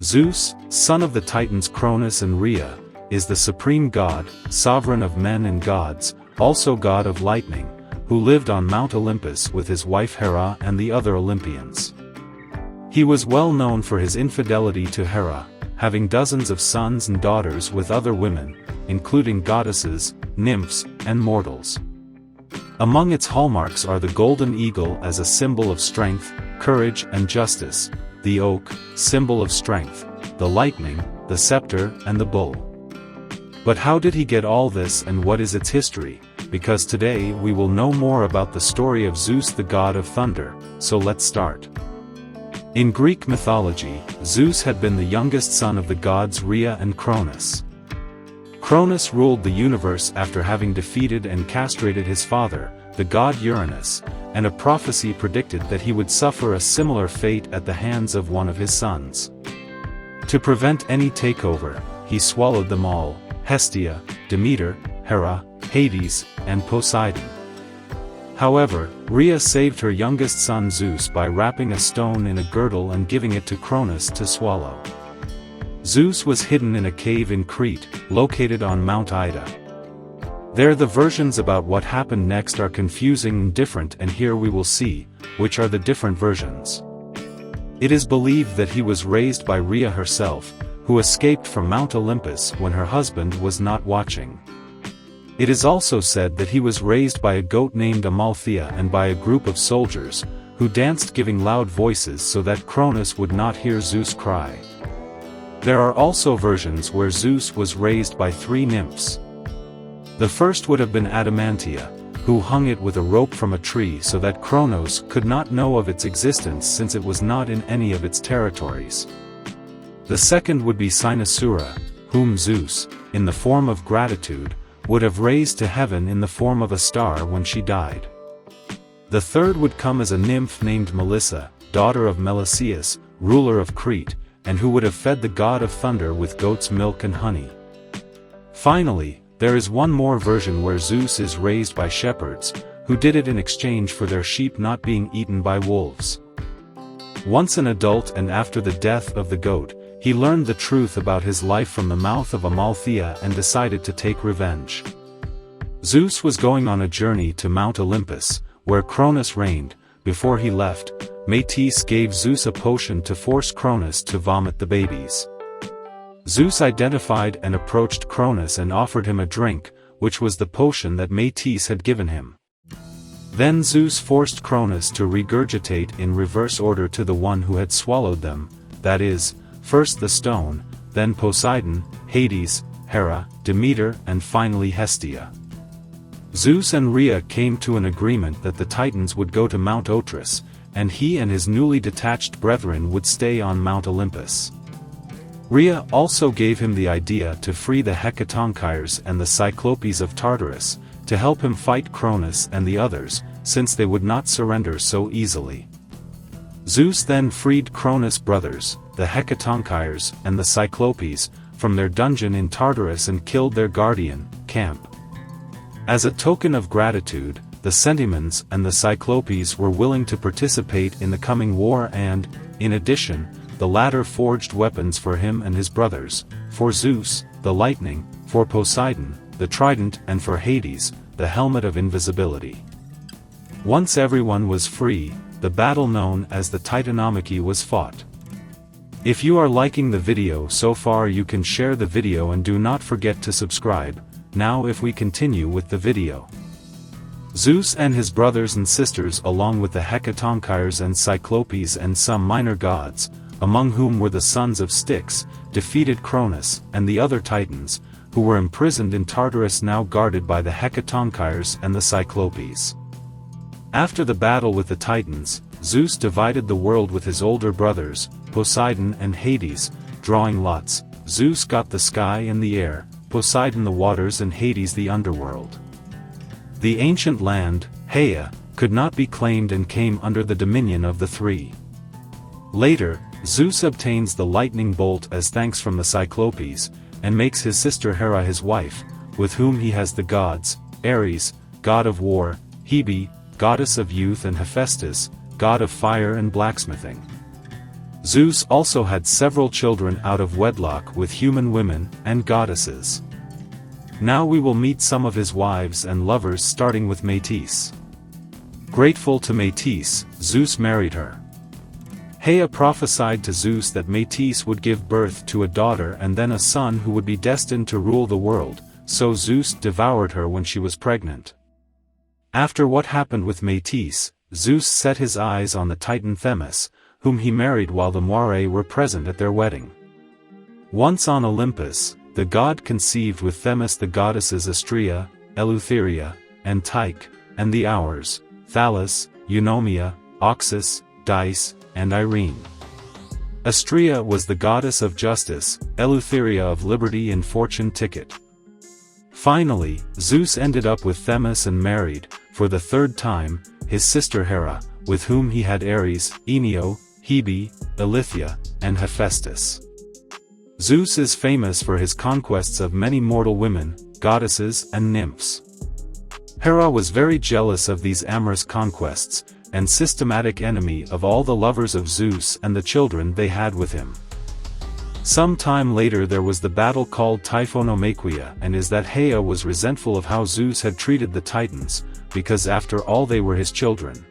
Zeus, son of the Titans Cronus and Rhea, is the supreme god, sovereign of men and gods, also god of lightning, who lived on Mount Olympus with his wife Hera and the other Olympians. He was well known for his infidelity to Hera, having dozens of sons and daughters with other women, including goddesses, nymphs, and mortals. Among its hallmarks are the golden eagle as a symbol of strength, courage and justice, the oak, symbol of strength, the lightning, the scepter and the bull. But how did he get all this and what is its history? Because today we will know more about the story of Zeus the god of thunder, so let's start. In Greek mythology, Zeus had been the youngest son of the gods Rhea and Cronus. Cronus ruled the universe after having defeated and castrated his father, the god Uranus, and a prophecy predicted that he would suffer a similar fate at the hands of one of his sons. To prevent any takeover, he swallowed them all: Hestia, Demeter, Hera, Hades, and Poseidon. However, Rhea saved her youngest son Zeus by wrapping a stone in a girdle and giving it to Cronus to swallow. Zeus was hidden in a cave in Crete, located on Mount Ida. There the versions about what happened next are confusing and different, and here we will see which are the different versions. It is believed that he was raised by Rhea herself, who escaped from Mount Olympus when her husband was not watching. It is also said that he was raised by a goat named Amalthea and by a group of soldiers, who danced giving loud voices so that Cronus would not hear Zeus cry. There are also versions where Zeus was raised by three nymphs. The first would have been Adamantia, who hung it with a rope from a tree so that Cronus could not know of its existence since it was not in any of its territories. The second would be Cynosura, whom Zeus, in the form of gratitude, would have raised to heaven in the form of a star when she died. The third would come as a nymph named Melissa, daughter of Melesias, ruler of Crete, and who would have fed the god of thunder with goat's milk and honey. Finally, there is one more version where Zeus is raised by shepherds, who did it in exchange for their sheep not being eaten by wolves. Once an adult and after the death of the goat, he learned the truth about his life from the mouth of Amalthea and decided to take revenge. Zeus was going on a journey to Mount Olympus, where Cronus reigned. Before he left, Metis gave Zeus a potion to force Cronus to vomit the babies. Zeus identified and approached Cronus and offered him a drink, which was the potion that Metis had given him. Then Zeus forced Cronus to regurgitate in reverse order to the one who had swallowed them, that is, first the stone, then Poseidon, Hades, Hera, Demeter and finally Hestia. Zeus and Rhea came to an agreement that the Titans would go to Mount Olympus, and he and his newly detached brethren would stay on Mount Olympus. Rhea also gave him the idea to free the Hecatonchires and the Cyclopes of Tartarus, to help him fight Cronus and the others, since they would not surrender so easily. Zeus then freed Cronus' brothers, the Hecatonchires and the Cyclopes, from their dungeon in Tartarus and killed their guardian, Camp. As a token of gratitude, the Centaurs and the Cyclopes were willing to participate in the coming war and, in addition, the latter forged weapons for him and his brothers, for Zeus, the lightning, for Poseidon, the trident and for Hades, the helmet of invisibility. Once everyone was free, the battle known as the Titanomachy was fought. If you are liking the video so far, you can share the video and do not forget to subscribe. Now if we continue with the video. Zeus and his brothers and sisters along with the Hecatonchires and Cyclopes and some minor gods, among whom were the sons of Styx, defeated Cronus and the other Titans, who were imprisoned in Tartarus now guarded by the Hecatonchires and the Cyclopes. After the battle with the Titans, Zeus divided the world with his older brothers, Poseidon and Hades, drawing lots. Zeus got the sky and the air, Poseidon the waters and Hades the underworld. The ancient land, Haia, could not be claimed and came under the dominion of the three. Later, Zeus obtains the lightning bolt as thanks from the Cyclopes, and makes his sister Hera his wife, with whom he has the gods, Ares, god of war, Hebe, goddess of youth and Hephaestus, god of fire and blacksmithing. Zeus also had several children out of wedlock with human women and goddesses. Now we will meet some of his wives and lovers, starting with Metis. Grateful to Metis, Zeus married her. Hea prophesied to Zeus that Metis would give birth to a daughter and then a son who would be destined to rule the world, so Zeus devoured her when she was pregnant. After what happened with Metis, Zeus set his eyes on the Titan Themis, whom he married while the Moirai were present at their wedding. Once on Olympus, the god conceived with Themis the goddesses Astrea, Eleutheria, and Tyche, and the Hours, Thalys, Eunomia, Oxus, Dice, and Irene. Astrea was the goddess of justice, Eleutheria of liberty and fortune ticket. Finally, Zeus ended up with Themis and married, for the third time, his sister Hera, with whom he had Ares, Enio, Hebe, Ilithyia, and Hephaestus. Zeus is famous for his conquests of many mortal women, goddesses and nymphs. Hera was very jealous of these amorous conquests, and systematic enemy of all the lovers of Zeus and the children they had with him. Some time later there was the battle called Typhonomaquia, and is that Hea was resentful of how Zeus had treated the Titans, because after all they were his children.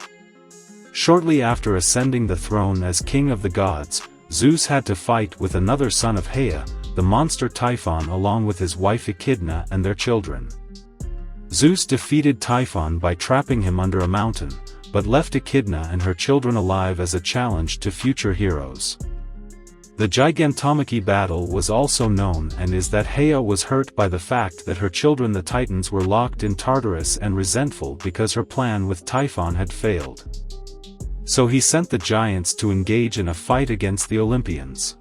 Shortly after ascending the throne as king of the gods, Zeus had to fight with another son of Hea, the monster Typhon, along with his wife Echidna and their children. Zeus defeated Typhon by trapping him under a mountain, but left Echidna and her children alive as a challenge to future heroes. The Gigantomachy battle was also known, and is that Hea was hurt by the fact that her children the Titans were locked in Tartarus and resentful because her plan with Typhon had failed. So he sent the giants to engage in a fight against the Olympians.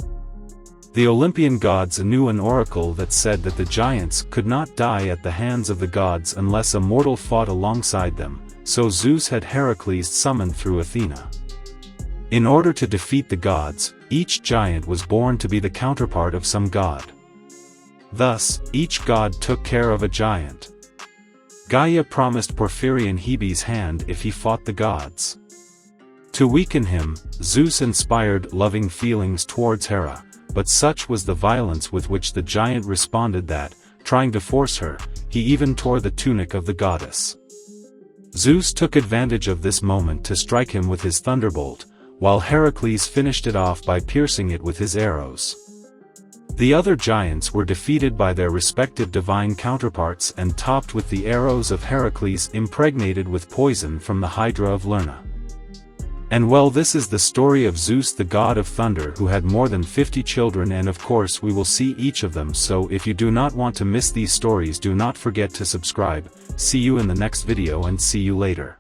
The Olympian gods knew an oracle that said that the giants could not die at the hands of the gods unless a mortal fought alongside them, so Zeus had Heracles summoned through Athena. In order to defeat the gods, each giant was born to be the counterpart of some god. Thus, each god took care of a giant. Gaia promised Porphyrion Hebe's hand if he fought the gods. To weaken him, Zeus inspired loving feelings towards Hera, but such was the violence with which the giant responded that, trying to force her, he even tore the tunic of the goddess. Zeus took advantage of this moment to strike him with his thunderbolt, while Heracles finished it off by piercing it with his arrows. The other giants were defeated by their respective divine counterparts and topped with the arrows of Heracles impregnated with poison from the Hydra of Lerna. And well, this is the story of Zeus, the god of thunder, who had more than 50 children, and of course we will see each of them, so if you do not want to miss these stories, do not forget to subscribe. See you in the next video and see you later.